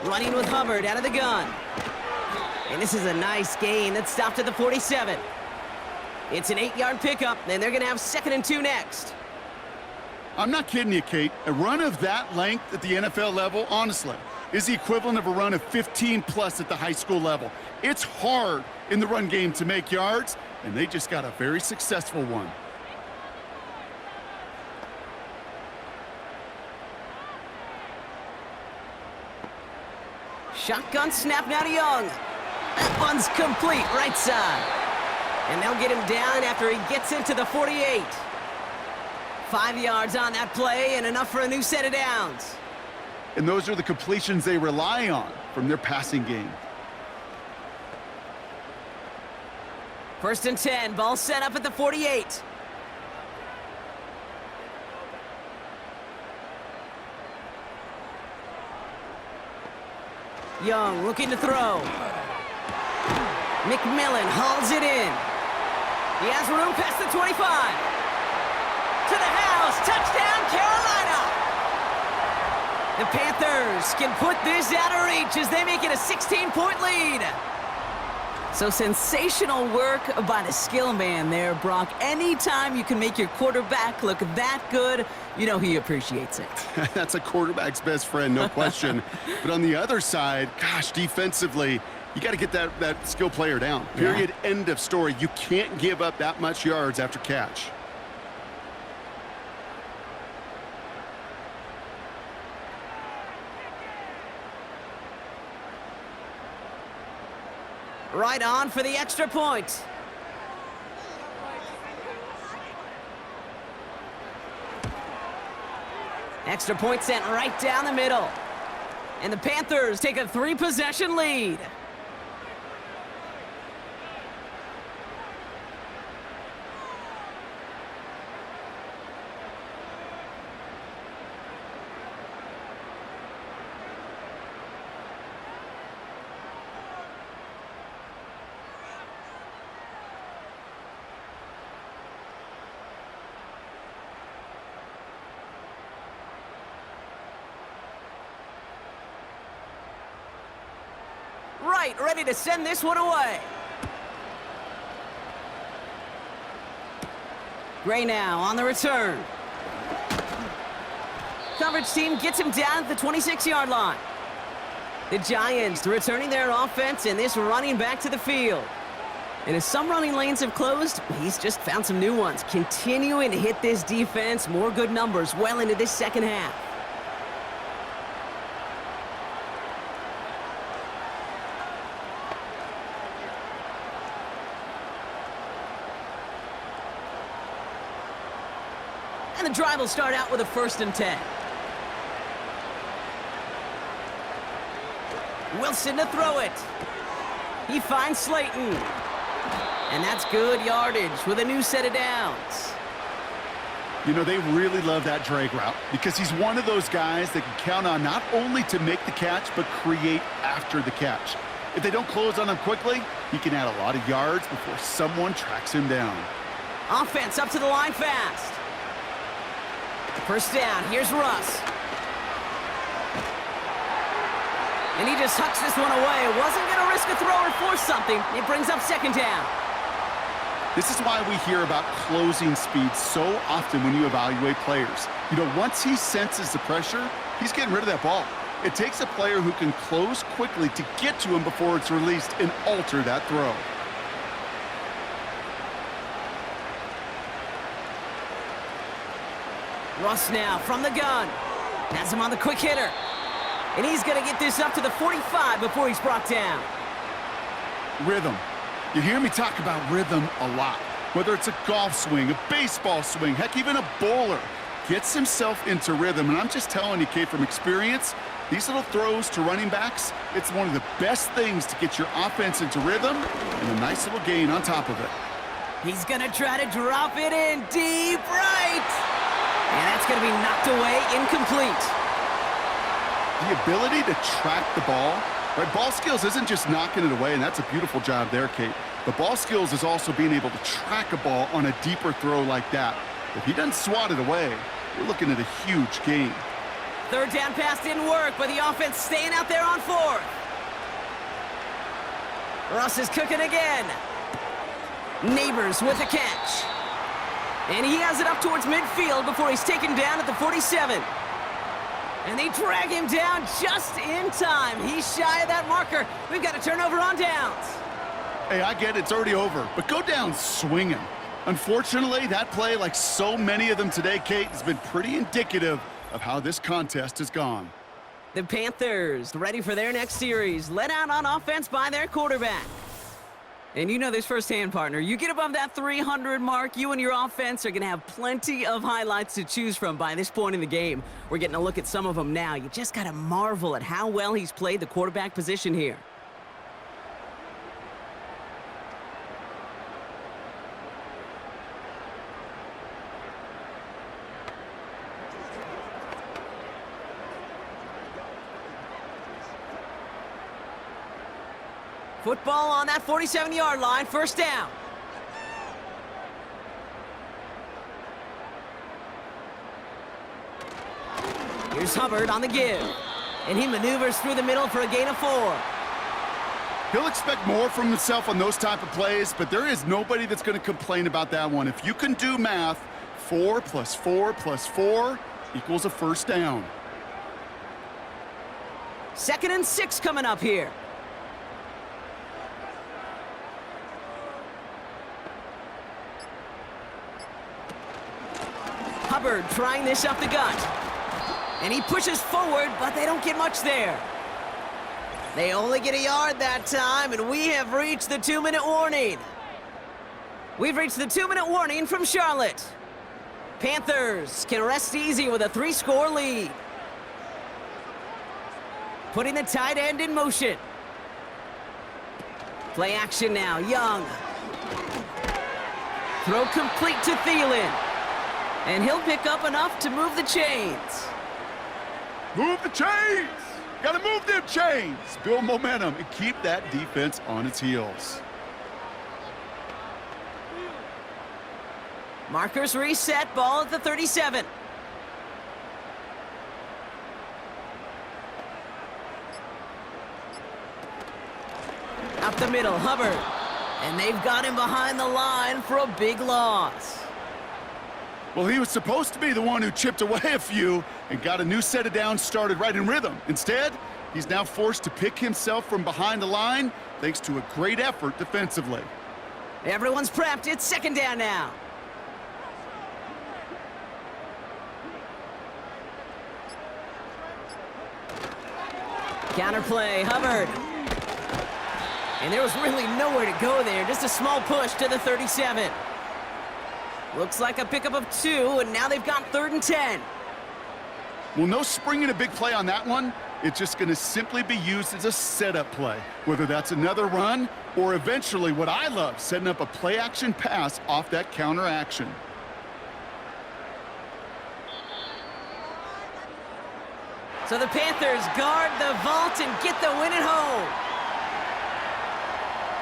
[SPEAKER 2] Running with Hubbard out of the gun. And this is a nice gain that stopped at the 47. It's an 8-yard pickup, and they're going to have 2nd and 2 next.
[SPEAKER 3] I'm not kidding you, Kate. A run of that length at the NFL level, honestly, is the equivalent of a run of 15+ at the high school level. It's hard in the run game to make yards, and they just got a very successful one.
[SPEAKER 2] Shotgun snap now to Young. That one's complete, right side. And they'll get him down after he gets into the 48. 5 yards on that play and enough for a new set of downs.
[SPEAKER 3] And those are the completions they rely on from their passing game.
[SPEAKER 2] 1st and 10, ball set up at the 48. Young looking to throw. McMillan hauls it in. He has room past the 25. To the house, touchdown Carolina! The Panthers can put this out of reach as they make it a 16-point lead. So sensational work by the skill man there, Brock. Anytime you can make your quarterback look that good, you know he appreciates it.
[SPEAKER 3] That's a quarterback's best friend, no question. But on the other side, gosh, defensively, you got to get that skill player down. Period, end of story. You can't give up that much yards after catch.
[SPEAKER 2] Right on for the extra point. Extra point sent right down the middle. And the Panthers take a 3-possession lead. Right, ready to send this one away. Gray now on the return. Coverage team gets him down at the 26-yard line. The Giants returning their offense and this running back to the field. And as some running lanes have closed, he's just found some new ones. Continuing to hit this defense, more good numbers well into this second half. And the drive will start out with a 1st and 10. Wilson to throw it. He finds Slayton. And that's good yardage with a new set of downs.
[SPEAKER 3] You know, they really love that drag route because he's one of those guys that can count on not only to make the catch, but create after the catch. If they don't close on him quickly, he can add a lot of yards before someone tracks him down.
[SPEAKER 2] Offense up to the line fast. First down, here's Russ. And he just hucks this one away. Wasn't going to risk a throw or force something. It brings up second down.
[SPEAKER 3] This is why we hear about closing speed so often when you evaluate players. You know, once he senses the pressure, he's getting rid of that ball. It takes a player who can close quickly to get to him before it's released and alter that throw.
[SPEAKER 2] Russ now from the gun. Has him on the quick hitter. And he's going to get this up to the 45 before he's brought down.
[SPEAKER 3] Rhythm. You hear me talk about rhythm a lot. Whether it's a golf swing, a baseball swing, heck, even a bowler gets himself into rhythm. And I'm just telling you, Kate, from experience, these little throws to running backs, it's one of the best things to get your offense into rhythm and a nice little gain on top of it.
[SPEAKER 2] He's going to try to drop it in deep right. And that's going to be knocked away, incomplete.
[SPEAKER 3] The ability to track the ball, right? Ball skills isn't just knocking it away, and that's a beautiful job there, Kate. The ball skills is also being able to track a ball on a deeper throw like that. If he doesn't swat it away, you're looking at a huge gain.
[SPEAKER 2] Third down pass didn't work, but the offense staying out there on fourth. Russ is cooking again. Neighbors with a catch. And he has it up towards midfield before he's taken down at the 47. And they drag him down just in time. He's shy of that marker. We've got a turnover on downs.
[SPEAKER 3] Hey, I get it. It's already over. But go down swinging. Unfortunately, that play, like so many of them today, Kate, has been pretty indicative of how this contest has gone.
[SPEAKER 2] The Panthers ready for their next series. Led out on offense by their quarterback. And you know this firsthand, partner. You get above that 300 mark, you and your offense are going to have plenty of highlights to choose from by this point in the game. We're getting a look at some of them now. You just got to marvel at how well he's played the quarterback position here. Football on that 47-yard line, first down. Here's Hubbard on the give. And he maneuvers through the middle for a gain of 4.
[SPEAKER 3] He'll expect more from himself on those type of plays, but there is nobody that's going to complain about that one. If you can do math, 4 plus 4 plus 4 equals a first down.
[SPEAKER 2] 2nd and 6 coming up here. Hubbard trying this up the gut. And he pushes forward, but they don't get much there. They only get a yard that time, and we have reached the 2-minute warning. We've reached the 2-minute warning from Charlotte. Panthers can rest easy with a 3-score lead. Putting the tight end in motion. Play action now, Young. Throw complete to Thielen. And he'll pick up enough to move the chains.
[SPEAKER 3] Move the chains! Gotta move them chains! Build momentum and keep that defense on its heels.
[SPEAKER 2] Markers reset, ball at the 37. Up the middle, Hubbard. And they've got him behind the line for a big loss.
[SPEAKER 3] Well, he was supposed to be the one who chipped away a few and got a new set of downs started right in rhythm. Instead, he's now forced to pick himself from behind the line thanks to a great effort defensively.
[SPEAKER 2] Everyone's prepped. It's second down now. Counterplay, Hubbard. And there was really nowhere to go there. Just a small push to the 37. Looks like a pickup of 2, and now they've got 3rd and 10.
[SPEAKER 3] Well, no springing a big play on that one. It's just going to simply be used as a setup play, whether that's another run or eventually what I love, setting up a play-action pass off that counter action.
[SPEAKER 2] So the Panthers guard the vault and get the win at home.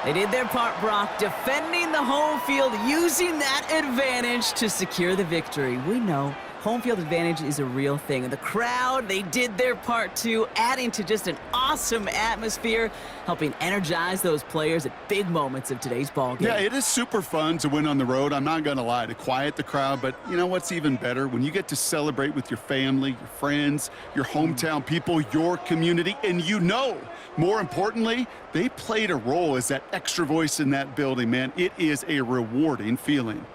[SPEAKER 2] They did their part, Brock, defending the home field, using that advantage to secure the victory. We know home field advantage is a real thing. And the crowd, they did their part too, adding to just an awesome atmosphere, helping energize those players at big moments of today's ball game.
[SPEAKER 3] Yeah, it is super fun to win on the road. I'm not going to lie, to quiet the crowd. But you know what's even better? When you get to celebrate with your family, your friends, your hometown people, your community, and more importantly, they played a role as that extra voice in that building, man. It is a rewarding feeling.